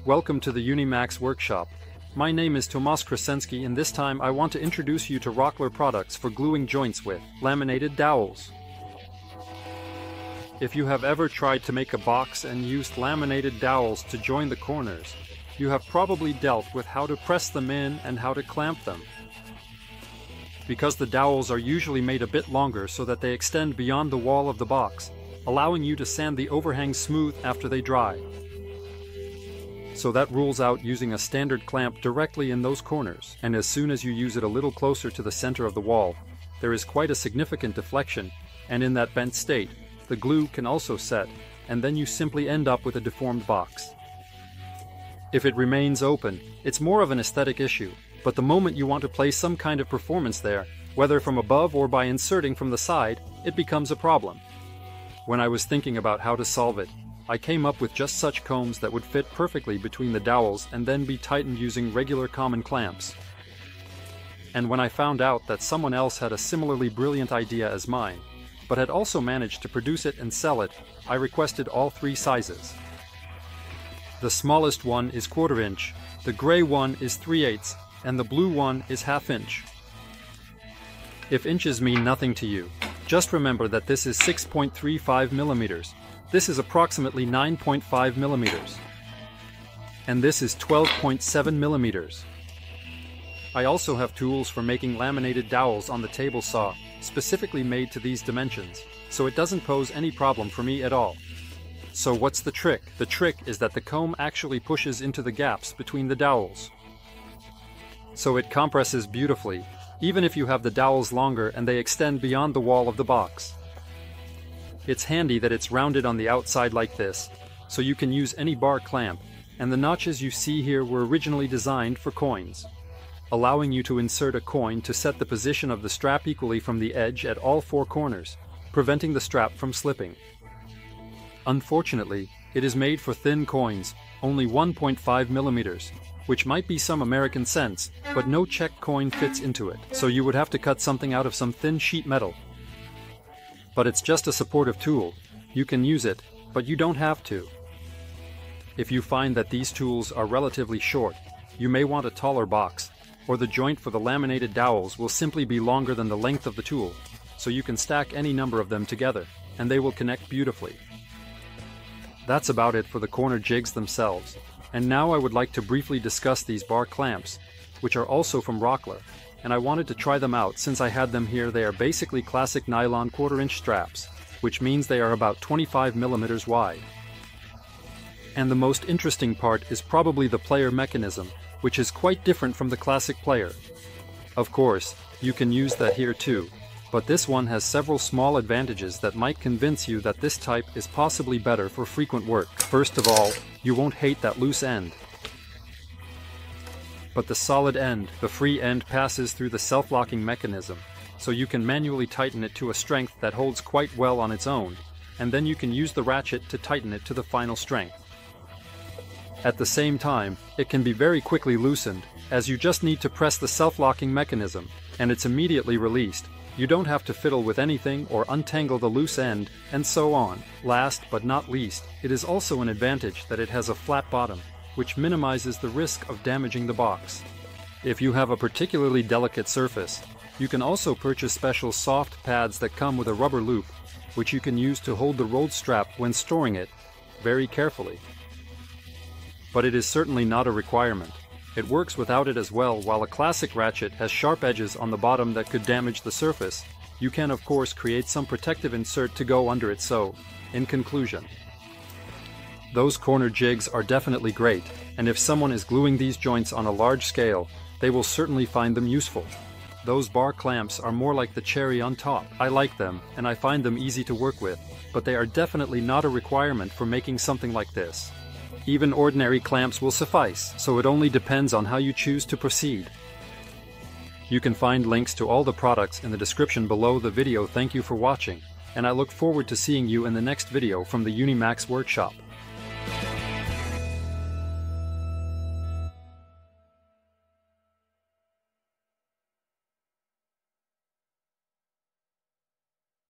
welcome to the uni-max workshop. My name is Tomasz Krasinski, and this time I want to introduce you to Rockler products for gluing joints with laminated dowels. If you have ever tried to make a box and used laminated dowels to join the corners, you have probably dealt with how to press them in and how to clamp them. Because the dowels are usually made a bit longer so that they extend beyond the wall of the box, allowing you to sand the overhang smooth after they dry. So that rules out using a standard clamp directly in those corners, and as soon as you use it a little closer to the center of the wall, there is quite a significant deflection, and in that bent state, the glue can also set, and then you simply end up with a deformed box. If it remains open, it's more of an aesthetic issue, but the moment you want to place some kind of performance there, whether from above or by inserting from the side, it becomes a problem. When I was thinking about how to solve it, I came up with just such combs that would fit perfectly between the dowels and then be tightened using regular common clamps. And when I found out that someone else had a similarly brilliant idea as mine, but had also managed to produce it and sell it, I requested all three sizes. The smallest one is 1/4 inch, the gray one is 3/8, and the blue one is 1/2 inch. If inches mean nothing to you, just remember that this is 6.35 millimeters. This is approximately 9.5 millimeters. And this is 12.7 millimeters. I also have tools for making laminated dowels on the table saw, specifically made to these dimensions, so it doesn't pose any problem for me at all. So what's the trick? The trick is that the comb actually pushes into the gaps between the dowels. So it compresses beautifully, even if you have the dowels longer and they extend beyond the wall of the box. It's handy that it's rounded on the outside like this, so you can use any bar clamp, and the notches you see here were originally designed for coins, allowing you to insert a coin to set the position of the strap equally from the edge at all four corners, preventing the strap from slipping. Unfortunately, it is made for thin coins, only 1.5 millimeters, which might be some American cents, but no Czech coin fits into it, so you would have to cut something out of some thin sheet metal. But it's just a supportive tool. You can use it, but you don't have to. If you find that these tools are relatively short, you may want a taller box, or the joint for the laminated dowels will simply be longer than the length of the tool, so you can stack any number of them together, and they will connect beautifully. That's about it for the corner jigs themselves, and now I would like to briefly discuss these bar clamps, which are also from Rockler, and I wanted to try them out since I had them here. They are basically classic nylon 1/4 inch straps, which means they are about 25 millimeters wide. And the most interesting part is probably the player mechanism, which is quite different from the classic player. Of course, you can use that here too, but this one has several small advantages that might convince you that this type is possibly better for frequent work. First of all, you won't hate that loose end. But the solid end, the free end, passes through the self-locking mechanism, so you can manually tighten it to a strength that holds quite well on its own, and then you can use the ratchet to tighten it to the final strength. At the same time, it can be very quickly loosened, as you just need to press the self-locking mechanism, and it's immediately released. You don't have to fiddle with anything or untangle the loose end, and so on. Last but not least, it is also an advantage that it has a flat bottom, which minimizes the risk of damaging the box. If you have a particularly delicate surface, you can also purchase special soft pads that come with a rubber loop, which you can use to hold the rolled strap when storing it very carefully. But it is certainly not a requirement. It works without it as well. While a classic ratchet has sharp edges on the bottom that could damage the surface, you can of course create some protective insert to go under it. So, in conclusion, those corner jigs are definitely great, and if someone is gluing these joints on a large scale, they will certainly find them useful. Those bar clamps are more like the cherry on top. I like them, and I find them easy to work with, but they are definitely not a requirement for making something like this. Even ordinary clamps will suffice, so it only depends on how you choose to proceed. You can find links to all the products in the description below the video. Thank you for watching, and I look forward to seeing you in the next video from the uni-max workshop.